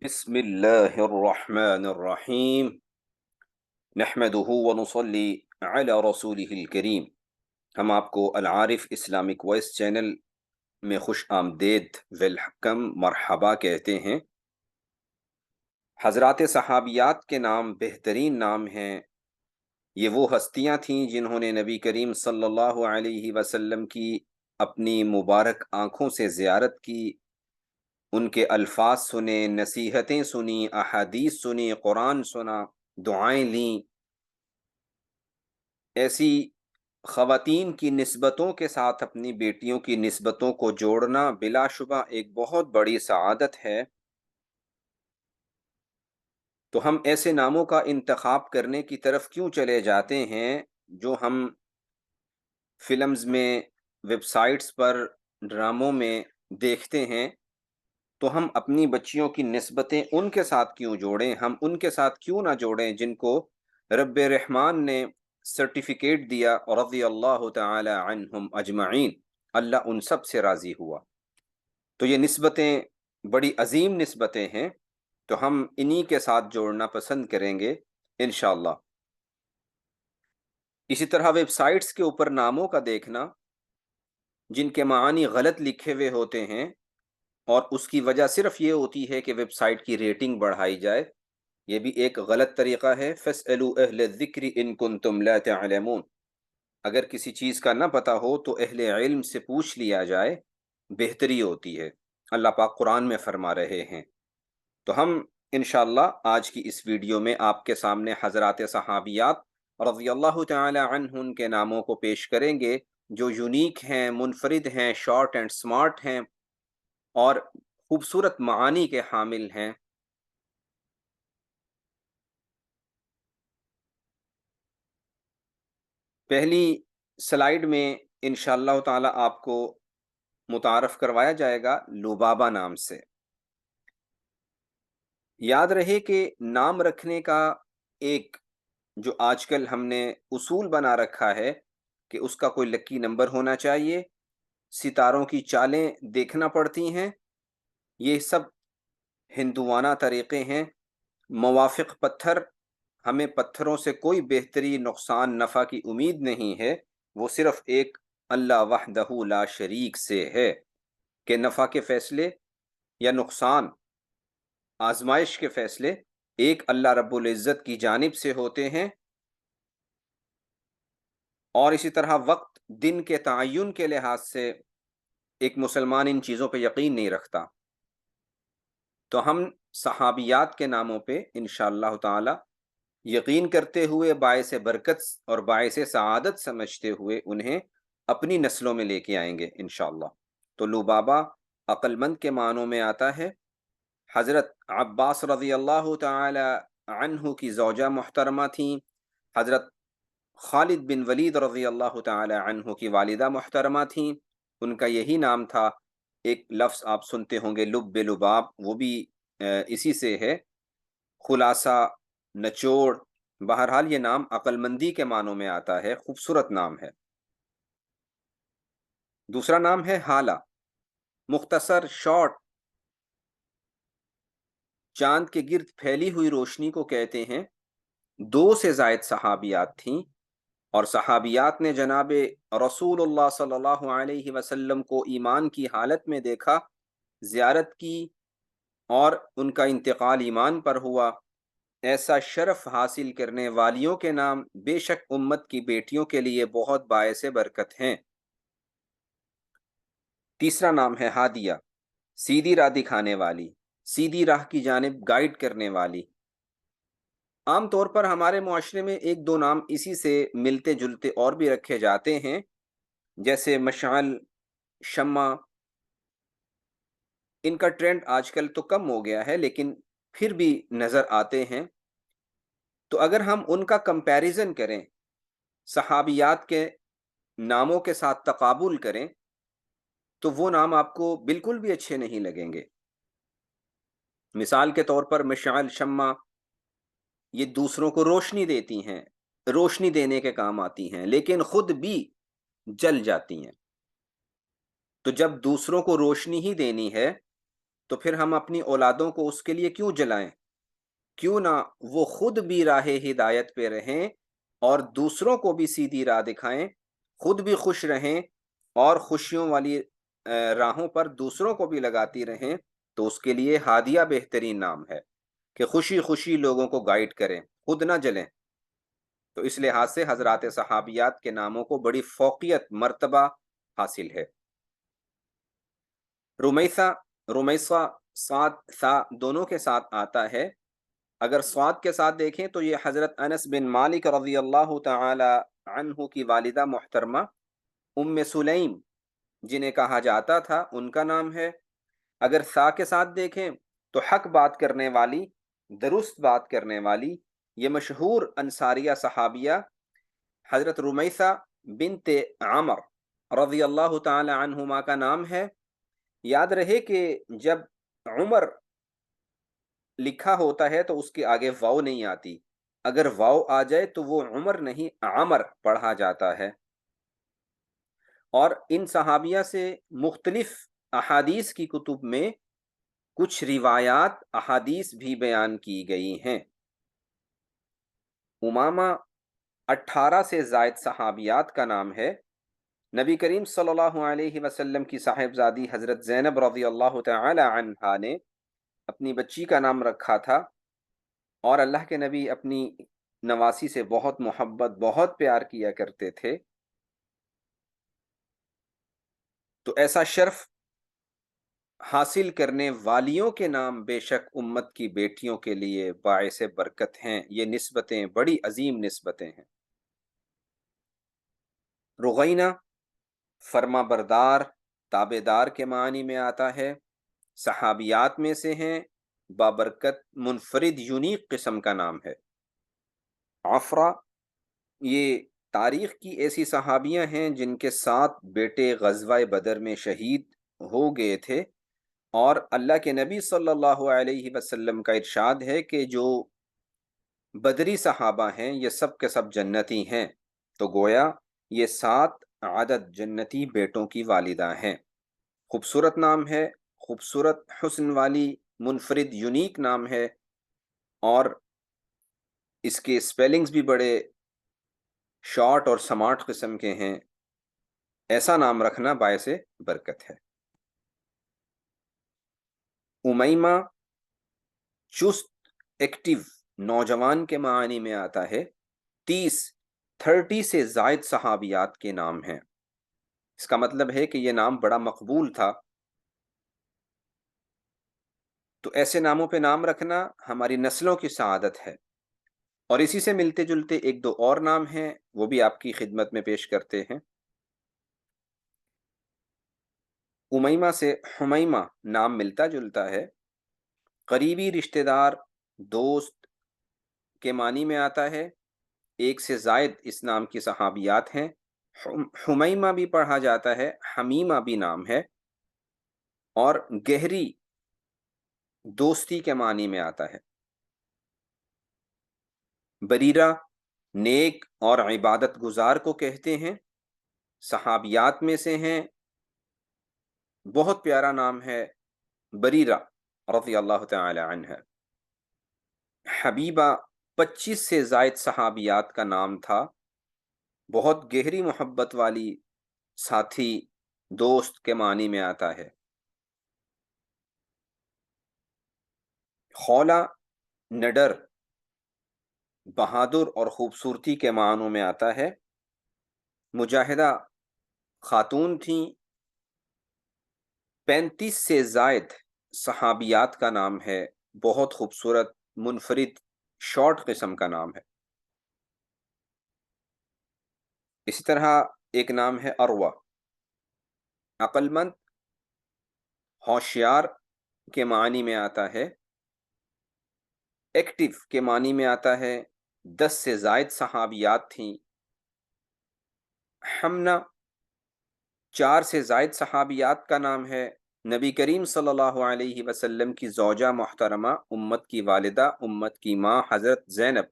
بسم الله الرحمن الرحيم نحمده ونصلي على رسوله الكريم۔ ہم آپ کو العارف اسلامک وائس چینل میں خوش آمدید ویلکم مرحبا کہتے ہیں۔ حضرات صحابیات کے نام بہترین نام ہیں۔ یہ وہ ہستیاں تھیں جنہوں نے نبی کریم صلی اللہ علیہ وسلم کی اپنی مبارک آنکھوں سے زیارت کی، ان کے الفاظ سنے، نصیحتیں سنی، احادیث سنی، قرآن سنا، دعائیں لیں۔ ایسی خواتین کی نسبتوں کے ساتھ اپنی بیٹیوں کی نسبتوں کو جوڑنا بلا شبہ ایک بہت بڑی سعادت ہے۔ تو ہم ایسے ناموں کا انتخاب کرنے کی طرف کیوں چلے جاتے ہیں جو ہم فلمز میں، ویب سائٹس پر، ڈراموں میں دیکھتے ہیں؟ تو ہم اپنی بچیوں کی نسبتیں ان کے ساتھ کیوں جوڑیں؟ ہم ان کے ساتھ کیوں نہ جوڑیں جن کو رب رحمان نے سرٹیفکیٹ دیا، رضی اللہ تعالی عنہم اجمعین، اللہ ان سب سے راضی ہوا۔ تو یہ نسبتیں بڑی عظیم نسبتیں ہیں، تو ہم انہی کے ساتھ جوڑنا پسند کریں گے انشاءاللہ۔ اسی طرح ویب سائٹس کے اوپر ناموں کا دیکھنا جن کے معنی غلط لکھے ہوئے ہوتے ہیں، اور اس کی وجہ صرف یہ ہوتی ہے کہ ویب سائٹ کی ریٹنگ بڑھائی جائے، یہ بھی ایک غلط طریقہ ہے۔ فَاسْأَلُوا أَهْلَ الذِّكْرِ إِن كُنتُمْ لَا تَعْلَمُونَ، اگر کسی چیز کا نہ پتہ ہو تو اہل علم سے پوچھ لیا جائے، بہتری ہوتی ہے، اللہ پاک قرآن میں فرما رہے ہیں۔ تو ہم انشاءاللہ آج کی اس ویڈیو میں آپ کے سامنے حضرات صحابیات رضی اللہ تعالی عنہن کے ناموں کو پیش کریں گے، جو یونیک ہیں، منفرد ہیں، شارٹ اینڈ سمارٹ ہیں، اور خوبصورت معانی کے حامل ہیں۔ پہلی سلائیڈ میں انشاءاللہ تعالی آپ کو متعارف کروایا جائے گا لبابہ نام سے۔ یاد رہے کہ نام رکھنے کا ایک جو آج کل ہم نے اصول بنا رکھا ہے کہ اس کا کوئی لکی نمبر ہونا چاہیے، ستاروں کی چالیں دیکھنا پڑتی ہیں، یہ سب ہندوانہ طریقے ہیں۔ موافق پتھر، ہمیں پتھروں سے کوئی بہتری، نقصان، نفع کی امید نہیں ہے، وہ صرف ایک اللہ وحدہ لا شریک سے ہے کہ نفع کے فیصلے یا نقصان، آزمائش کے فیصلے ایک اللہ رب العزت کی جانب سے ہوتے ہیں۔ اور اسی طرح وقت، دن کے تعین کے لحاظ سے ایک مسلمان ان چیزوں پہ یقین نہیں رکھتا۔ تو ہم صحابیات کے ناموں پہ انشاءاللہ تعالی یقین کرتے ہوئے، باعث برکت اور باعث سعادت سمجھتے ہوئے انہیں اپنی نسلوں میں لے کے آئیں گے انشاءاللہ۔ تو لبابہ عقل مند کے معنوں میں آتا ہے۔ حضرت عباس رضی اللہ تعالی عنہ کی زوجہ محترمہ تھیں، حضرت خالد بن ولید رضی اللہ تعالی عنہ کی والدہ محترمہ تھیں، ان کا یہی نام تھا۔ ایک لفظ آپ سنتے ہوں گے لب لباب، وہ بھی اسی سے ہے، خلاصہ، نچوڑ۔ بہرحال یہ نام عقل مندی کے معنوں میں آتا ہے، خوبصورت نام ہے۔ دوسرا نام ہے حالہ، مختصر، شارٹ۔ چاند کے گرد پھیلی ہوئی روشنی کو کہتے ہیں۔ 2 سے زائد صحابیات تھیں، اور صحابیات نے جناب رسول اللہ صلی اللہ علیہ وسلم کو ایمان کی حالت میں دیکھا، زیارت کی، اور ان کا انتقال ایمان پر ہوا۔ ایسا شرف حاصل کرنے والیوں کے نام بے شک امت کی بیٹیوں کے لیے بہت باعث برکت ہیں۔ تیسرا نام ہے ہادیہ، سیدھی راہ دکھانے والی، سیدھی راہ کی جانب گائیڈ کرنے والی۔ عام طور پر ہمارے معاشرے میں 1-2 نام اسی سے ملتے جلتے اور بھی رکھے جاتے ہیں، جیسے مشعل، شمع۔ ان کا ٹرینڈ آج کل تو کم ہو گیا ہے، لیکن پھر بھی نظر آتے ہیں۔ تو اگر ہم ان کا کمپیریزن کریں، صحابیات کے ناموں کے ساتھ تقابل کریں، تو وہ نام آپ کو بالکل بھی اچھے نہیں لگیں گے۔ مثال کے طور پر مشعل، شمع، یہ دوسروں کو روشنی دیتی ہیں، روشنی دینے کے کام آتی ہیں، لیکن خود بھی جل جاتی ہیں۔ تو جب دوسروں کو روشنی ہی دینی ہے تو پھر ہم اپنی اولادوں کو اس کے لیے کیوں جلائیں؟ کیوں نہ وہ خود بھی راہ ہدایت پہ رہیں اور دوسروں کو بھی سیدھی راہ دکھائیں، خود بھی خوش رہیں اور خوشیوں والی راہوں پر دوسروں کو بھی لگاتی رہیں۔ تو اس کے لیے ہادیہ بہترین نام ہے کہ خوشی خوشی لوگوں کو گائیڈ کریں، خود نہ جلیں۔ تو اس لحاظ سے حضرات صحابیات کے ناموں کو بڑی فوقیت مرتبہ حاصل ہے۔ رمیثہ، رمیثہ صاد ثا دونوں کے ساتھ آتا ہے۔ اگر صاد کے ساتھ دیکھیں تو یہ حضرت انس بن مالک رضی اللہ تعالی عنہ کی والدہ محترمہ ام سلیم جنہیں کہا جاتا تھا، ان کا نام ہے۔ اگر ثا کے ساتھ دیکھیں تو حق بات کرنے والی، درست بات کرنے والی، یہ مشہور انصاریہ صحابیہ حضرت رمیثہ بنت عمر رضی اللہ تعالی عنہما کا نام ہے۔ یاد رہے کہ جب عمر لکھا ہوتا ہے تو اس کے آگے واو نہیں آتی، اگر واو آ جائے تو وہ عمر نہیں عمر پڑھا جاتا ہے۔ اور ان صحابیہ سے مختلف احادیث کی کتب میں کچھ روایات احادیث بھی بیان کی گئی ہیں۔ امامہ 18 سے زائد صحابیات کا نام ہے۔ نبی کریم صلی اللہ علیہ وسلم کی صاحبزادی حضرت زینب رضی اللہ تعالی عنہا نے اپنی بچی کا نام رکھا تھا، اور اللہ کے نبی اپنی نواسی سے بہت محبت، بہت پیار کیا کرتے تھے۔ تو ایسا شرف حاصل کرنے والیوں کے نام بے شک امت کی بیٹیوں کے لیے باعث برکت ہیں۔ یہ نسبتیں بڑی عظیم نسبتیں ہیں۔ رغینہ فرما بردار، تابع دار کے معنی میں آتا ہے، صحابیات میں سے ہیں، بابرکت منفرد یونیک قسم کا نام ہے۔ عفرہ، یہ تاریخ کی ایسی صحابیاں ہیں جن کے 7 بیٹے غزوہ بدر میں شہید ہو گئے تھے، اور اللہ کے نبی صلی اللہ علیہ وسلم کا ارشاد ہے کہ جو بدری صحابہ ہیں یہ سب کے سب جنتی ہیں۔ تو گویا یہ 7 عدد جنتی بیٹوں کی والدہ ہیں۔ خوبصورت نام ہے، خوبصورت حسن والی منفرد یونیک نام ہے، اور اس کے سپیلنگز بھی بڑے شارٹ اور سمارٹ قسم کے ہیں۔ ایسا نام رکھنا باعث برکت ہے۔ امیمہ چست، ایکٹیو، نوجوان کے معنی میں آتا ہے۔ 30 سے زائد صحابیات کے نام ہیں۔ اس کا مطلب ہے کہ یہ نام بڑا مقبول تھا۔ تو ایسے ناموں پہ نام رکھنا ہماری نسلوں کی سعادت ہے۔ اور اسی سے ملتے جلتے ایک دو اور نام ہیں، وہ بھی آپ کی خدمت میں پیش کرتے ہیں۔ امیمہ سے حمیمہ نام ملتا جلتا ہے، قریبی رشتہ دار، دوست کے معنی میں آتا ہے۔ 1 سے زائد اس نام کی صحابیات ہیں۔ حمیمہ بھی پڑھا جاتا ہے، حمیمہ بھی نام ہے، اور گہری دوستی کے معنی میں آتا ہے۔ بریرہ نیک اور عبادت گزار کو کہتے ہیں، صحابیات میں سے ہیں، بہت پیارا نام ہے بریرہ رضی اللہ تعالی عنہ۔ حبیبہ 25 سے زائد صحابیات کا نام تھا، بہت گہری محبت والی ساتھی، دوست کے معنی میں آتا ہے۔ خولہ نڈر، بہادر اور خوبصورتی کے معنوں میں آتا ہے۔ مجاہدہ خاتون تھیں۔ 35 سے زائد صحابیات کا نام ہے، بہت خوبصورت منفرد شارٹ قسم کا نام ہے۔ اسی طرح ایک نام ہے اروہ، عقل مند، ہوشیار کے معنی میں آتا ہے۔ ایکٹیو کے معنی میں آتا ہے۔ 10 سے زائد صحابیات تھیں۔ حمنہ 4 سے زائد صحابیات کا نام ہے، نبی کریم صلی اللہ علیہ وسلم کی زوجہ محترمہ، امت کی والدہ، امت کی ماں حضرت زینب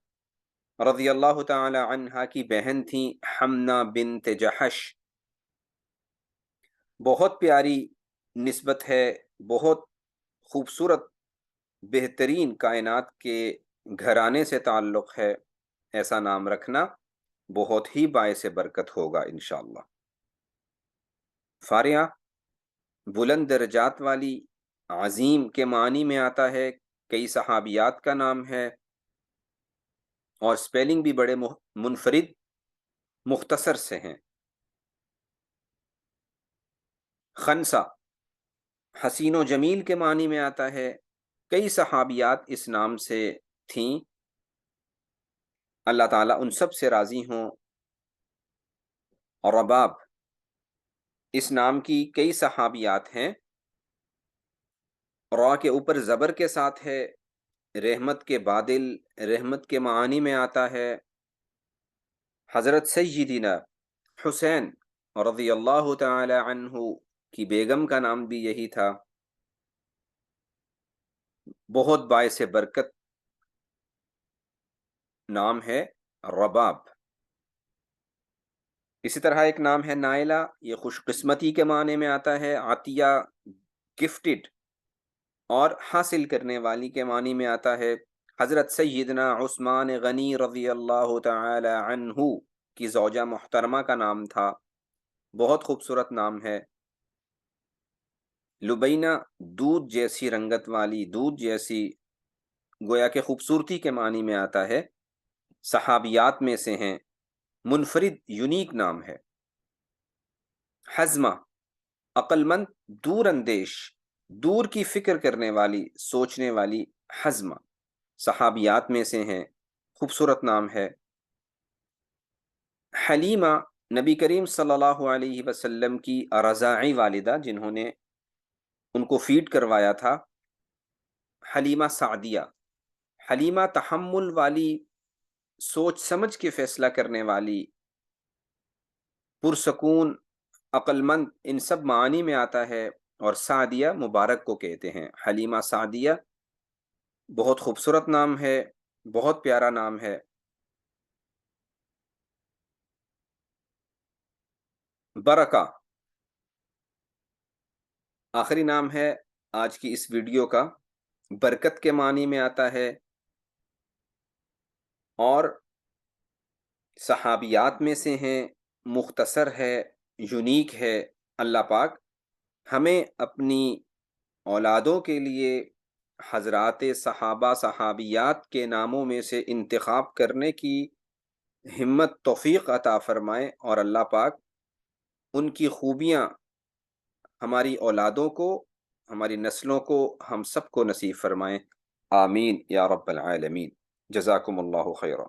رضی اللہ تعالی عنہا کی بہن تھیں، حمنہ بنت جحش۔ بہت پیاری نسبت ہے، بہت خوبصورت بہترین کائنات کے گھرانے سے تعلق ہے، ایسا نام رکھنا بہت ہی باعث برکت ہوگا انشاءاللہ۔ فاریہ بلند درجات والی، عظیم کے معنی میں آتا ہے، کئی صحابیات کا نام ہے، اور سپیلنگ بھی بڑے منفرد مختصر سے ہیں۔ خنسا حسین و جمیل کے معنی میں آتا ہے، کئی صحابیات اس نام سے تھیں، اللہ تعالیٰ ان سب سے راضی ہوں۔ اور رباب اس نام کی کئی صحابیات ہیں، را کے اوپر زبر کے ساتھ ہے، رحمت کے بادل، رحمت کے معانی میں آتا ہے۔ حضرت سیدنا حسین رضی اللہ تعالی عنہ کی بیگم کا نام بھی یہی تھا۔ بہت باعث برکت نام ہے رباب۔ اسی طرح ایک نام ہے نائلہ، یہ خوش قسمتی کے معنی میں آتا ہے، عطیہ، گفٹڈ، اور حاصل کرنے والی کے معنی میں آتا ہے۔ حضرت سیدنا عثمان غنی رضی اللہ تعالی عنہ کی زوجہ محترمہ کا نام تھا، بہت خوبصورت نام ہے۔ لبینہ دودھ جیسی رنگت والی، دودھ جیسی، گویا کہ خوبصورتی کے معنی میں آتا ہے، صحابیات میں سے ہیں، منفرد یونیک نام ہے۔ حزمہ عقل مند، دور اندیش، دور کی فکر کرنے والی، سوچنے والی، حزمہ صحابیات میں سے ہیں، خوبصورت نام ہے۔ حلیمہ نبی کریم صلی اللہ علیہ وسلم کی رضاعی والدہ، جنہوں نے ان کو فیڈ کروایا تھا، حلیمہ سعدیہ۔ حلیمہ تحمل والی، سوچ سمجھ کے فیصلہ کرنے والی، پرسکون، عقل مند، ان سب معانی میں آتا ہے، اور سعدیہ مبارک کو کہتے ہیں۔ حلیمہ سعدیہ بہت خوبصورت نام ہے، بہت پیارا نام ہے۔ برکہ آخری نام ہے آج کی اس ویڈیو کا، برکت کے معنی میں آتا ہے، اور صحابیات میں سے ہیں، مختصر ہے، یونیک ہے۔ اللہ پاک ہمیں اپنی اولادوں کے لیے حضرات صحابہ صحابیات کے ناموں میں سے انتخاب کرنے کی ہمت توفیق عطا فرمائے، اور اللہ پاک ان کی خوبیاں ہماری اولادوں کو، ہماری نسلوں کو، ہم سب کو نصیب فرمائیں۔ آمین یا رب العالمین۔ جزاکم اللہ خیرا۔